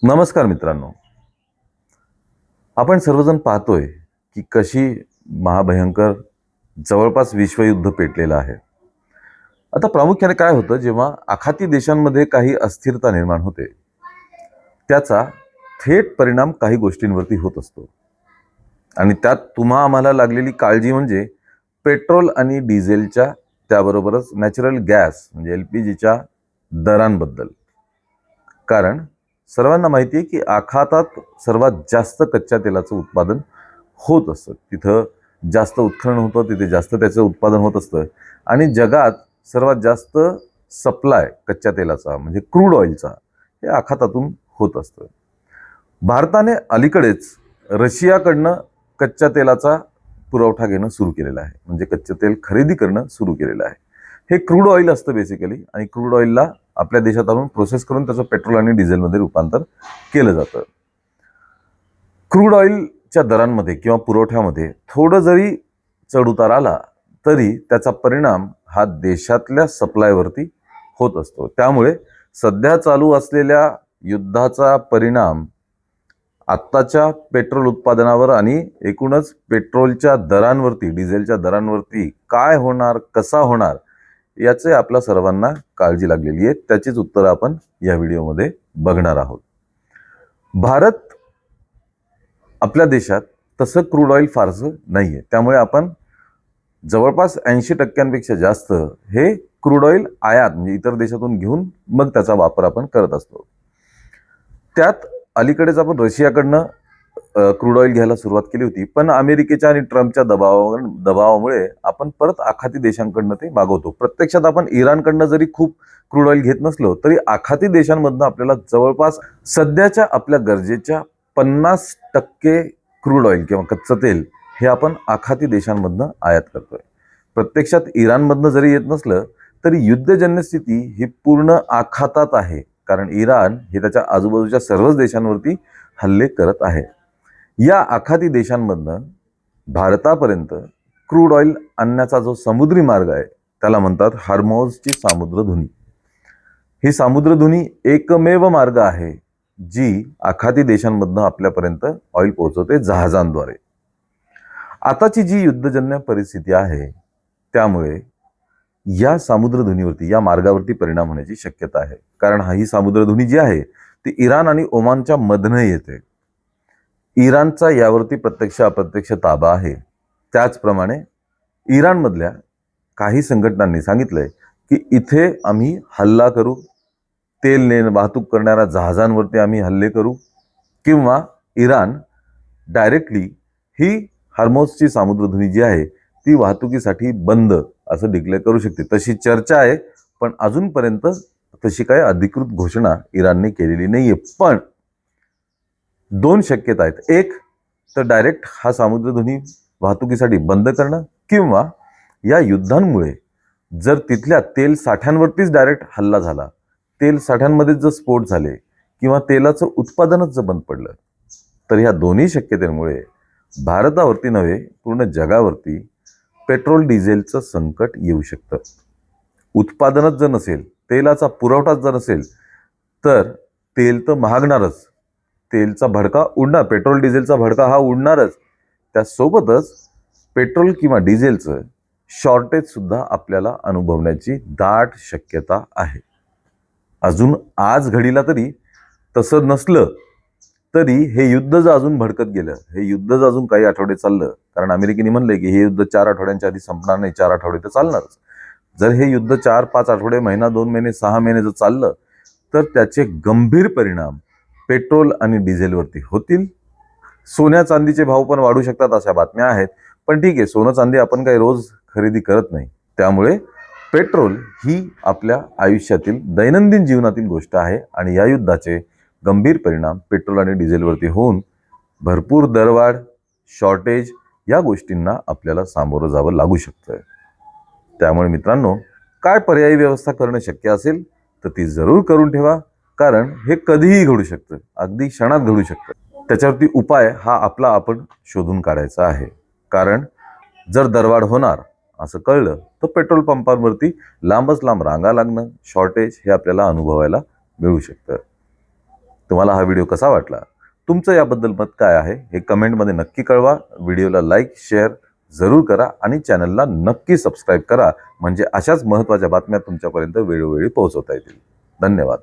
नमस्कार मित्रांनो. आपण सर्वजण पाहतोय की कशी महाभयंकर जवळपास विश्वयुद्ध पेटलेलं आहे. आता प्रामुख्याने काय होतं, जेव्हा आखाती देशांमध्ये काही अस्थिरता निर्माण होते त्याचा थेट परिणाम काही गोष्टींवरती होत असतो. आणि त्यात तुम्हा आम्हाला लागलेली काळजी म्हणजे पेट्रोल आणि डिझेलच्या, त्याबरोबरच नॅचरल गॅस म्हणजे LPGच्या दरांबद्दल. कारण सर्वांना माहिती आहे की आखातात सर्वात जास्त कच्च्या तेलाचं उत्पादन होत असतं. तिथं जास्त उत्खनन होतं, तिथे जास्त त्याचं उत्पादन होत असतं. आणि जगात सर्वात जास्त सप्लाय कच्च्या तेलाचा म्हणजे क्रूड ऑइलचा हे आखातातून होत असतं. भारताने अलीकडेच रशियाकडनं कच्च्या तेलाचा पुरवठा घेणं सुरू केलेला आहे, म्हणजे कच्चे तेल खरेदी करणं सुरू केलेलं आहे. हे क्रूड ऑइल असतं बेसिकली, आणि क्रूड ऑइलला आपल्या देशात आणून प्रोसेस करून त्याचं पेट्रोल आणि डिझेलमध्ये रूपांतर केलं जातं. क्रूड ऑइलच्या दरांमध्ये किंवा पुरवठ्यामध्ये थोडं जरी चढउतार आला तरी त्याचा परिणाम हा देशातल्या सप्लायवरती होत असतो. त्यामुळे सध्या चालू असलेल्या युद्धाचा परिणाम आत्ताच्या पेट्रोल उत्पादनावर आणि एकूणच पेट्रोलच्या दरांवरती, डिझेलच्या दरांवरती काय होणार, कसा होणार, याचे आपल्या सर्वांना काळजी लागलेली आहे. त्याचीच उत्तरं आपण या व्हिडिओमध्ये बघणार आहोत. भारत, आपल्या देशात तसं क्रूड ऑइल फारसं नाही आहे, त्यामुळे आपण जवळपास 80% जास्त हे क्रूड ऑइल आयात म्हणजे इतर देशातून घेऊन मग त्याचा वापर आपण करत असतो. त्यात अलीकडेच आपण रशियाकडनं क्रूड ऑइल घ्यायला सुरुवात केली होती, पण अमेरिकेच्या आणि ट्रम्पच्या दबावामुळे आपण परत आखाती देशांकडनं ते मागवतो. प्रत्यक्षात आपण इराणकडनं जरी खूप क्रूड ऑइल घेत नसलो तरी आखाती देशांमधनं आपल्याला जवळपास सध्याच्या आपल्या गरजेच्या 50% क्रूड ऑइल किंवा कच्चं तेल हे आपण आखाती देशांमधनं आयात करतोय. प्रत्यक्षात इराणमधनं जरी येत नसलं तरी युद्धजन्य स्थिती ही पूर्ण आखातात आहे, कारण इराण हे त्याच्या आजूबाजूच्या सर्वच देशांवरती हल्ले करत आहे. या आखाती देशांमधनं भारतापर्यंत क्रूड ऑइल आणण्याचा जो समुद्री मार्ग आहे त्याला म्हणतात हॉर्मुझची सामुद्रधुनी. ही सामुद्रधुनी एकमेव मार्ग आहे जी आखाती देशांमधनं आपल्यापर्यंत ऑइल पोहोचवते जहाजांद्वारे. आताची जी युद्धजन्य परिस्थिती आहे त्यामुळे या सामुद्रधुनीवरती, या मार्गावरती परिणाम होण्याची शक्यता आहे. कारण ही सामुद्रधुनी जी आहे ती इराण आणि ओमानच्या मधनं येते. इराणचा यावरती प्रत्यक्ष अप्रत्यक्ष ताबा आहे. त्याचप्रमाणे इराणमधल्या काही संघटनांनी सांगितलंय की इथे आम्ही हल्ला करू, तेल वाहतूक करणाऱ्या जहाजांवरती आम्ही हल्ले करू, किंवा इराण डायरेक्टली ही हॉर्मुझची सामुद्रधुनी जी आहे ती वाहतुकीसाठी बंद असं डिक्लेअर करू शकते. तशी चर्चा आहे, पण अजूनपर्यंत तशी काही अधिकृत घोषणा इराणने केलेली नाहीये. पण दोन शक्यता आहेत. एक तर डायरेक्ट हा सामुद्रधुनी वाहतुकीसाठी बंद करणं, किंवा या युद्धांमुळे जर तिथल्या तेल साठ्यांवरतीच डायरेक्ट हल्ला झाला, तेल साठ्यांमध्येच जर स्फोट झाले, किंवा तेलाचं उत्पादनच जर बंद पडलं, तर ह्या दोन्ही शक्यतेमुळे भारतावरती नव्हे पूर्ण जगावरती पेट्रोल डिझेलचं संकट येऊ शकतं. उत्पादनच जर नसेल, तेलाचा पुरवठाच जर नसेल तर तेल तर महागणारच, तेलचा भडका उडणार, पेट्रोल डिझेलचा भडका हा उडणारच. त्यासोबतच पेट्रोल किंवा डिझेलचं शॉर्टेज सुद्धा आपल्याला अनुभवण्याची दाट शक्यता आहे. अजून आज घडीला तरी तसं नसलं तरी हे युद्ध जर अजून भडकत गेलं, हे युद्ध जर अजून काही आठवडे चाललं, कारण अमेरिकेने म्हणलंय की हे युद्ध 4 आठवड्यांच्या आधी संपणार नाही, 4 आठवडे तर चालणारच. जर हे युद्ध 4-5 आठवडे, महिना, 2 महिने, 6 महिने जर चाललं तर त्याचे गंभीर परिणाम पेट्रोल आणि डिझेलवरती होतील. सोन्या चांदीचे भाव पण वाढू शकतात अशा बातम्या आहेत. पण ठीक आहे, सोनं चांदी आपण काही रोज खरेदी करत नाही, त्यामुळे पेट्रोल ही आपल्या आयुष्यातील दैनंदिन जीवनातील गोष्ट आहे. आणि या युद्धाचे गंभीर परिणाम पेट्रोल आणि डिझेलवरती होऊन भरपूर दरवाढ, शॉर्टेज या गोष्टींना आपल्याला सामोरं जावं लागू शकतं. त्यामुळे मित्रांनो, काय पर्यायी व्यवस्था करणं शक्य असेल तर ती जरूर करून ठेवा, कारण हे कधीही घडू शकतं, अगदी क्षणात घडू शकतं. त्याच्यावरती उपाय हा आपला आपण शोधून काढायचा आहे. कारण जर दरवाढ होणार असं कळलं तर पेट्रोल पंपांवरती लांबच लांब रांगा लागणं, शॉर्टेज हे आपल्याला अनुभवायला मिळू शकतं. तुम्हाला हा व्हिडिओ कसा वाटला, तुमचं याबद्दल मत काय आहे हे कमेंटमध्ये नक्की कळवा. व्हिडिओला लाईक शेअर जरूर करा आणि चॅनलला नक्की सबस्क्राईब करा, म्हणजे अशाच महत्त्वाच्या बातम्या तुमच्यापर्यंत वेळोवेळी पोहोचवता येतील. धन्यवाद.